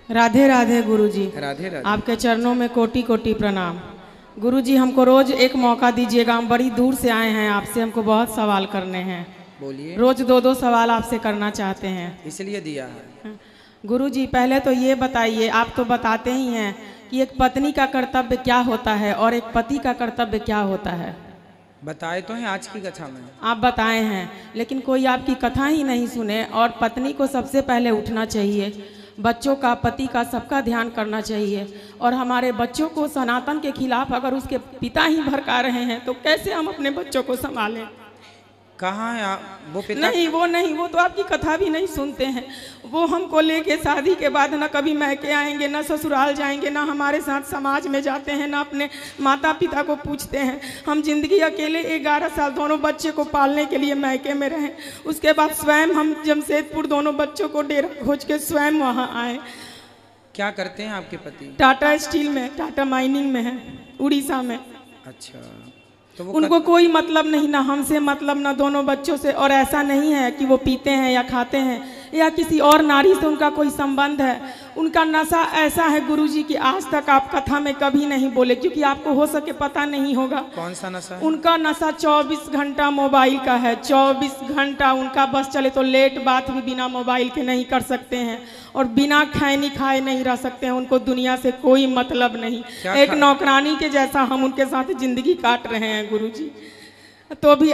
राधे राधे गुरुजी। राधे राधे। आपके चरणों में कोटि कोटि प्रणाम। गुरुजी हमको रोज एक मौका दीजिएगा, हम बड़ी दूर से आए हैं, आपसे हमको बहुत सवाल करने हैं। बोलिए। रोज दो दो सवाल आपसे करना चाहते हैं, इसलिए दिया है। गुरुजी पहले तो ये बताइए, आप तो बताते ही हैं कि एक पत्नी का कर्तव्य क्या होता है और एक पति का कर्तव्य क्या होता है। बताए तो हैं आज की कथा में। आप बताए हैं, लेकिन कोई आपकी कथा ही नहीं सुने। और पत्नी को सबसे पहले उठना चाहिए, बच्चों का, पति का, सबका ध्यान करना चाहिए। और हमारे बच्चों को सनातन के खिलाफ अगर उसके पिता ही भड़का रहे हैं तो कैसे हम अपने बच्चों को संभालें। कहाँ है आप? वो पिता नहीं, वो तो आपकी कथा भी नहीं सुनते हैं। वो हमको लेके शादी के बाद ना कभी मैके आएंगे, ना ससुराल जाएंगे, ना हमारे साथ समाज में जाते हैं, ना अपने माता पिता को पूछते हैं। हम जिंदगी अकेले 11 साल दोनों बच्चे को पालने के लिए मैके में रहें। उसके बाद स्वयं हम जमशेदपुर दोनों बच्चों को डेरा खोज के स्वयं वहाँ आए। क्या करते हैं आपके पति? टाटा स्टील में, टाटा माइनिंग में है, उड़ीसा में। अच्छा, तो उनको कोई मतलब नहीं, ना हमसे मतलब, ना दोनों बच्चों से। और ऐसा नहीं है कि वो पीते हैं या खाते हैं या किसी और नारी से उनका कोई संबंध है। उनका नशा ऐसा है गुरुजी कि आज तक आप कथा में कभी नहीं बोले, क्योंकि आपको हो सके पता नहीं होगा। कौन सा नशा है? उनका नशा 24 घंटा मोबाइल का है। 24 घंटा उनका बस चले तो लेट बात भी बिना मोबाइल के नहीं कर सकते हैं, और बिना खैनी खाए नहीं रह सकते हैं। उनको दुनिया से कोई मतलब नहीं। एक नौकरानी के जैसा हम उनके साथ जिंदगी काट रहे हैं गुरुजी। तो भी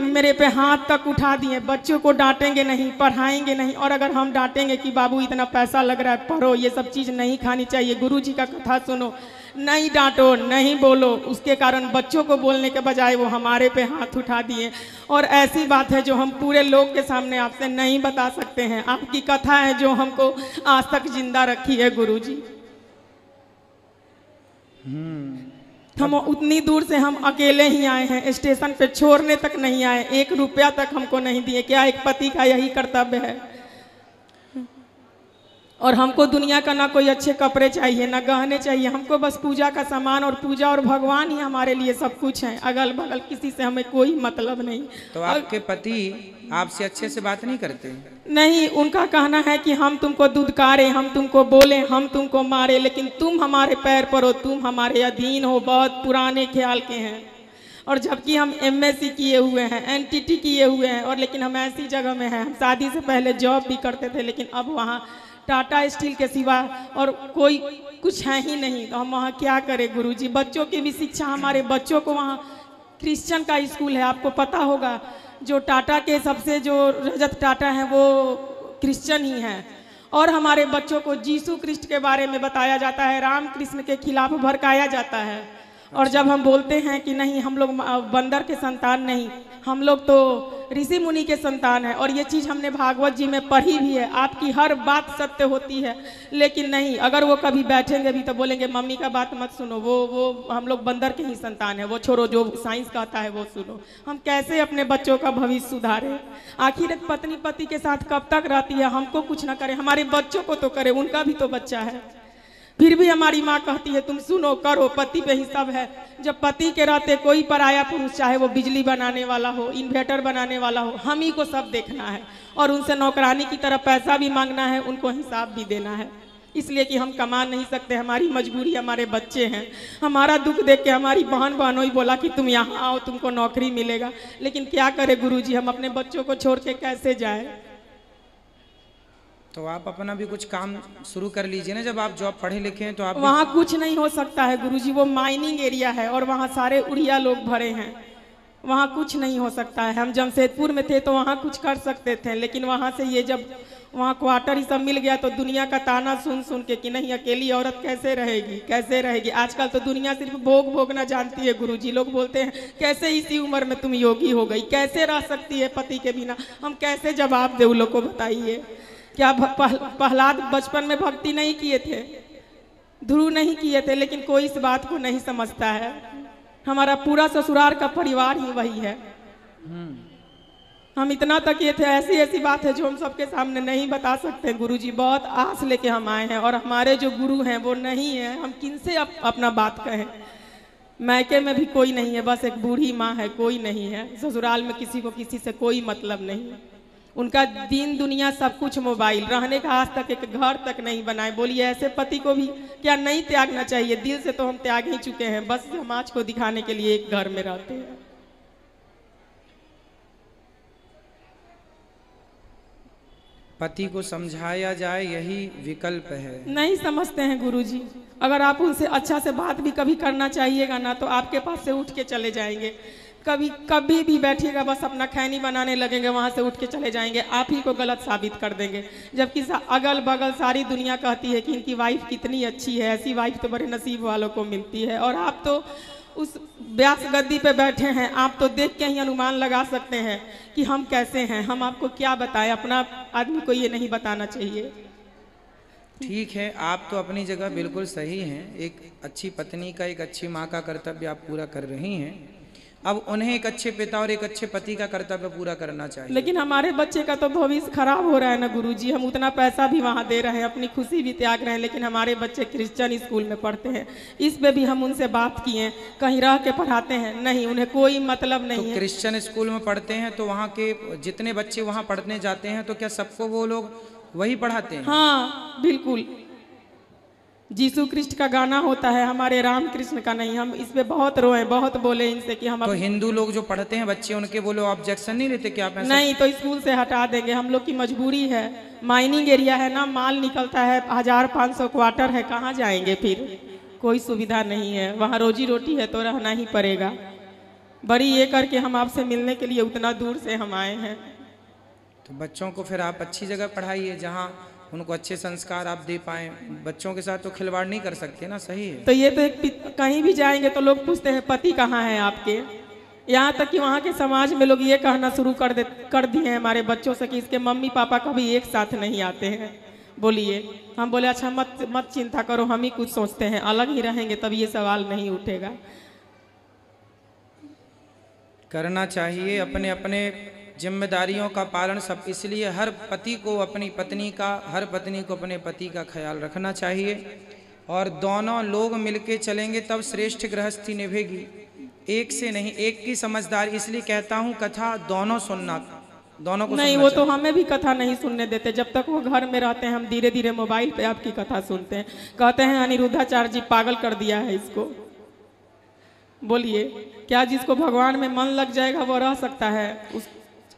मेरे पे हाथ तक उठा दिए। बच्चों को डांटेंगे नहीं, पढ़ाएंगे नहीं। और अगर हम डांटेंगे कि बाबू इतना पैसा लग रहा है, पढ़ो, ये सब चीज़ नहीं खानी चाहिए, गुरुजी का कथा सुनो, नहीं डांटो, नहीं बोलो, उसके कारण बच्चों को बोलने के बजाय वो हमारे पे हाथ उठा दिए। और ऐसी बात है जो हम पूरे लोग के सामने आपसे नहीं बता सकते हैं। आपकी कथा है जो हमको आज तक जिंदा रखी है गुरुजी। हम उतनी दूर से हम अकेले ही आए हैं, स्टेशन पे छोड़ने तक नहीं आए, 1 रुपया तक हमको नहीं दिए। क्या एक पति का यही कर्तव्य है? और हमको दुनिया का ना कोई अच्छे कपड़े चाहिए, ना गहने चाहिए, हमको बस पूजा का सामान, और पूजा और भगवान ही हमारे लिए सब कुछ है। अगल बगल किसी से हमें कोई मतलब नहीं। तो आपके पति आपसे अच्छे से बात नहीं करते? नहीं, उनका कहना है कि हम तुमको दुदकारे, हम तुमको बोले, हम तुमको मारे, लेकिन तुम हमारे पैर पर हो, तुम हमारे अधीन हो। बहुत पुराने ख्याल के हैं। और जबकि हम MSc किए हुए हैं, NTT किए हुए हैं, और लेकिन हम ऐसी जगह में हैं। हम शादी से पहले जॉब भी करते थे, लेकिन अब वहाँ टाटा स्टील के सिवा और कोई कुछ है ही नहीं। तो हम वहाँ क्या करें गुरुजी। बच्चों की भी शिक्षा, हमारे बच्चों को वहाँ क्रिश्चियन का स्कूल है, आपको पता होगा। जो टाटा के सबसे जो रजत टाटा हैं वो क्रिश्चियन ही हैं। और हमारे बच्चों को यीशु क्रिस्ट के बारे में बताया जाता है, राम कृष्ण के खिलाफ भड़काया जाता है। और जब हम बोलते हैं कि नहीं, हम लोग बंदर के संतान नहीं, हम लोग तो ऋषि मुनि के संतान है, और ये चीज़ हमने भागवत जी में पढ़ी भी है। आपकी हर बात सत्य होती है, लेकिन नहीं, अगर वो कभी बैठेंगे भी तो बोलेंगे मम्मी का बात मत सुनो, वो हम लोग बंदर के ही संतान है, वो छोड़ो, जो साइंस कहता है वो सुनो। हम कैसे अपने बच्चों का भविष्य सुधारें? आखिर एक पत्नी पति के साथ कब तक रहती है? हमको कुछ ना करे, हमारे बच्चों को तो करे, उनका भी तो बच्चा है। फिर भी हमारी माँ कहती है तुम सुनो, करो, पति पे ही सब है। जब पति के रहते कोई पराया पुरुष, चाहे वो बिजली बनाने वाला हो, इन्वर्टर बनाने वाला हो, हम ही को सब देखना है। और उनसे नौकरानी की तरह पैसा भी मांगना है, उनको हिसाब भी देना है। इसलिए कि हम कमा नहीं सकते, हमारी मजबूरी, हमारे बच्चे हैं। हमारा दुख देख के हमारी बहन बहनोई बोला कि तुम यहाँ आओ, तुमको नौकरी मिलेगा। लेकिन क्या करे गुरुजी, हम अपने बच्चों को छोड़ के कैसे जाए? तो आप अपना भी कुछ काम शुरू कर लीजिए ना। जब आप जॉब पढ़े लिखे हैं तो आप वहाँ कुछ नहीं हो सकता है गुरुजी, वो माइनिंग एरिया है और वहाँ सारे उड़िया लोग भरे हैं। वहाँ कुछ नहीं हो सकता है। हम जमशेदपुर में थे तो वहाँ कुछ कर सकते थे, लेकिन वहाँ से ये जब वहाँ क्वार्टर ही सब मिल गया तो दुनिया का ताना सुन सुन के कि नहीं, अकेली औरत कैसे रहेगी, कैसे रहेगी। आजकल तो दुनिया सिर्फ भोग भोगना जानती है गुरुजी। लोग बोलते हैं कैसे इसी उम्र में तुम योगी हो गई, कैसे रह सकती है पति के बिना। हम कैसे जवाब दे उन लोग को, बताइए। क्या प्रहलाद बचपन में भक्ति नहीं किए थे, ध्रुव नहीं किए थे, लेकिन कोई इस बात को नहीं समझता है। हमारा पूरा ससुराल का परिवार ही वही है। हम इतना तक ये थे, ऐसी ऐसी बात है जो हम सबके सामने नहीं बता सकते गुरुजी। बहुत आस लेके हम आए हैं, और हमारे जो गुरु हैं वो नहीं है। हम किनसे अपना बात कहें? मैके में भी कोई नहीं है, बस एक बूढ़ी माँ है, कोई नहीं है। ससुराल में किसी को किसी से कोई मतलब नहीं है। उनका दीन दुनिया सब कुछ मोबाइल, रहने का आज तक एक घर तक नहीं बनाए। बोलिए ऐसे पति को भी क्या नहीं त्यागना चाहिए? दिल से तो हम त्याग ही चुके हैं, बस समाज को दिखाने के लिए एक घर में रहते हैं। पति को समझाया जाए यही विकल्प है। नहीं समझते हैं गुरुजी। अगर आप उनसे अच्छा से बात भी कभी करना चाहिएगा ना तो आपके पास से उठ के चले जाएंगे। कभी भी बैठिएगा बस अपना खैनी बनाने लगेंगे, वहाँ से उठ के चले जाएंगे, आप ही को गलत साबित कर देंगे। जबकि अगल बगल सारी दुनिया कहती है कि इनकी वाइफ कितनी अच्छी है, ऐसी वाइफ तो बड़े नसीब वालों को मिलती है। और आप तो उस व्यास गद्दी पे बैठे हैं, आप तो देख के ही अनुमान लगा सकते हैं कि हम कैसे हैं। हम आपको क्या बताएं, अपना आदमी को ये नहीं बताना चाहिए। ठीक है, आप तो अपनी जगह बिल्कुल सही हैं। एक अच्छी पत्नी का, एक अच्छी माँ का कर्तव्य आप पूरा कर रही हैं। अब उन्हें एक अच्छे पिता और एक अच्छे पति का कर्तव्य पूरा करना चाहिए। लेकिन हमारे बच्चे का तो भविष्य खराब हो रहा है ना गुरुजी। हम उतना पैसा भी वहाँ दे रहे हैं, अपनी खुशी भी त्याग रहे हैं, लेकिन हमारे बच्चे क्रिश्चियन स्कूल में पढ़ते हैं। इस पे भी हम उनसे बात किए, कहीं रह के पढ़ाते हैं, नहीं, उन्हें कोई मतलब नहीं है। क्रिश्चियन स्कूल में पढ़ते हैं तो वहाँ के जितने बच्चे वहाँ पढ़ने जाते हैं तो क्या सबको वो लोग वही पढ़ाते हैं? हाँ बिल्कुल, जीसू कृष्ण का गाना होता है, हमारे राम कृष्ण का नहीं। हम इस पे बहुत रोए, बहुत बोले इनसे कि हम तो हिंदू लोग जो पढ़ते हैं बच्चे, उनके वो लोग ऑब्जेक्शन नहीं लेते कि आप ऐसा? नहीं, तो स्कूल से हटा देंगे। हम लोग की मजबूरी है, माइनिंग एरिया है ना, माल निकलता है, 1500 क्वार्टर है, कहाँ जाएंगे फिर? कोई सुविधा नहीं है वहाँ, रोजी रोटी है तो रहना ही पड़ेगा। बड़ी ये करके हम आपसे मिलने के लिए उतना दूर से हम आए हैं। तो बच्चों को फिर आप अच्छी जगह पढ़ाइए जहाँ उनको अच्छे संस्कार आप दे पाएं। बच्चों के साथ तो खिलवाड़ नहीं कर सकते ना, सही है? तो ये तो कहीं भी जाएंगे तो लोग पूछते हैं पति कहाँ है आपके। यहाँ तक कि वहाँ के समाज में लोग ये कहना शुरू कर दिए हैं हमारे बच्चों से कि इसके मम्मी पापा कभी एक साथ नहीं आते हैं। बोलिए, हम बोले अच्छा मत चिंता करो, हम ही कुछ सोचते हैं, अलग ही रहेंगे तब ये सवाल नहीं उठेगा। करना चाहिए अपने अपने जिम्मेदारियों का पालन सब। इसलिए हर पति को अपनी पत्नी का, हर पत्नी को अपने पति का ख्याल रखना चाहिए और दोनों लोग मिलके चलेंगे तब श्रेष्ठ गृहस्थी निभेगी। एक से नहीं, एक की समझदारी। इसलिए कहता हूँ कथा दोनों सुनना, दोनों को नहीं, वो तो हमें भी कथा नहीं सुनने देते। जब तक वो घर में रहते हैं हम धीरे धीरे मोबाइल पे आपकी कथा सुनते हैं। कहते हैं अनिरुद्धाचार्य जी पागल कर दिया है इसको। बोलिए, क्या जिसको भगवान में मन लग जाएगा वो रह सकता है?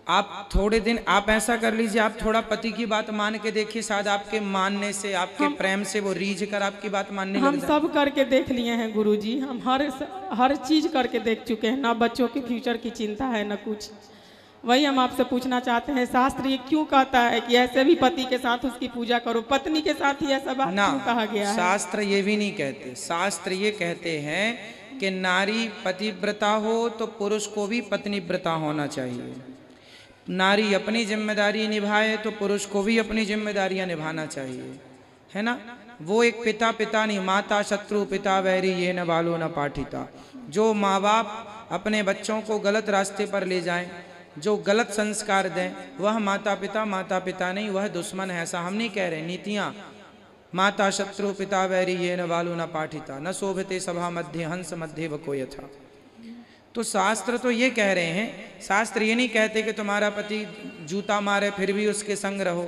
आप थोड़े दिन आप ऐसा कर लीजिए, आप थोड़ा पति की बात मान के देखिए, शायद आपके मानने से, आपके प्रेम से वो रीझ कर आपकी बात मानने लग जाए। हम सब करके देख लिए हैं गुरुजी, हम हर चीज करके देख चुके हैं। ना बच्चों के फ्यूचर की चिंता है ना कुछ। वही हम आपसे पूछना चाहते हैं, शास्त्र ये क्यों कहता है कि ऐसे भी पति के साथ उसकी पूजा करो, पत्नी के साथ ही ऐसा बात क्यों कहा गया है? शास्त्र ये भी नहीं कहते। शास्त्र ये कहते हैं कि नारी पतिव्रता हो तो पुरुष को भी पत्नीव्रता होना चाहिए। नारी अपनी जिम्मेदारी निभाए तो पुरुष को भी अपनी जिम्मेदारियां निभाना चाहिए, है ना? वो एक पिता नहीं, माता शत्रु पिता वैरी ये न बालो न पाठिता। जो माँ बाप अपने बच्चों को गलत रास्ते पर ले जाएं, जो गलत संस्कार दें, वह माता पिता नहीं, वह दुश्मन है। ऐसा हम नहीं कह रहे। नीतियाँ माता शत्रु पिता वैरी ये न बालो न पाठिता, न शोभते सभा मध्य हंस मध्य वको यथा। तो शास्त्र तो ये कह रहे हैं, शास्त्र ये नहीं कहते कि तुम्हारा पति जूता मारे फिर भी उसके संग रहो।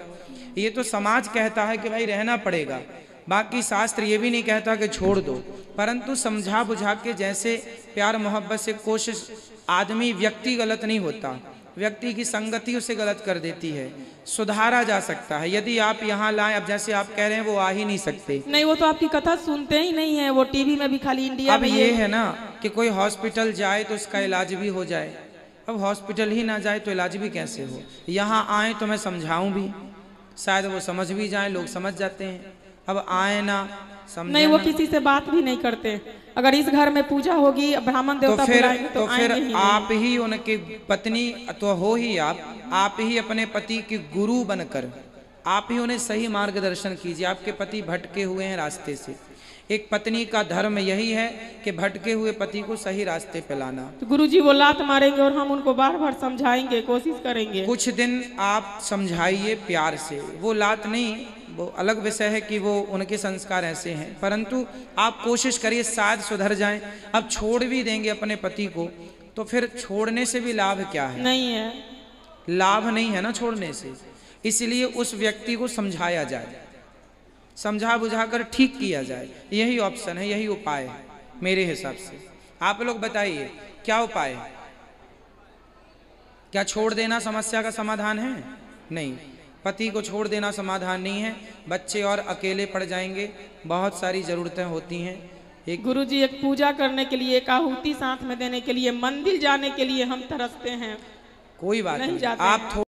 ये तो समाज कहता है कि भाई रहना पड़ेगा। बाकी शास्त्र ये भी नहीं कहता कि छोड़ दो, परंतु समझा बुझा के, जैसे प्यार मोहब्बत से कोशिश। आदमी व्यक्ति गलत नहीं होता, व्यक्ति की संगति उसे गलत कर देती है। सुधारा जा सकता है यदि आप यहाँ लाएं। अब जैसे आप कह रहे हैं वो आ ही नहीं सकते। नहीं, वो तो आपकी कथा सुनते ही नहीं है, वो टीवी में भी खाली इंडिया अब ये है ना कि कोई हॉस्पिटल जाए तो उसका इलाज भी हो जाए। अब हॉस्पिटल ही ना जाए तो इलाज भी कैसे हो? यहाँ आए तो मैं समझाऊं भी, शायद वो समझ भी जाए, लोग समझ जाते हैं। अब आए ना समझे नहीं, वो किसी से बात भी नहीं करते। अगर इस घर में पूजा होगी, ब्राह्मण देवता बुलाएंगे तो फिर आप ही उनके पत्नी तो हो ही, आप ही अपने पति के गुरु बनकर आप ही उन्हें सही मार्गदर्शन कीजिए। आपके पति भटके हुए हैं रास्ते से। एक पत्नी का धर्म यही है कि भटके हुए पति को सही रास्ते पे लाना। तो गुरुजी वो लात मारेंगे और हम उनको बार बार समझाएंगे, कोशिश करेंगे। कुछ दिन आप समझाइए प्यार से, वो लात नहीं, वो अलग विषय है कि वो उनके संस्कार ऐसे हैं, परंतु आप कोशिश करिए शायद सुधर जाएं। अब छोड़ भी देंगे अपने पति को तो फिर छोड़ने से भी लाभ क्या है? नहीं है। लाभ नहीं है ना छोड़ने से, इसलिए उस व्यक्ति को समझाया जाए, समझा बुझाकर ठीक किया जाए। यही ऑप्शन है, यही उपाय है मेरे हिसाब से। आप लोग बताइए क्या उपाय है? क्या छोड़ देना समस्या का समाधान है? नहीं, पति को छोड़ देना समाधान नहीं है। बच्चे और अकेले पड़ जाएंगे, बहुत सारी जरूरतें होती हैं। एक गुरुजी, एक पूजा करने के लिए, एक आहुति साथ में देने के लिए, मंदिर जाने के लिए हम तरसते हैं, कोई बात नहीं नहीं, जाते आप हैं। थोड़ा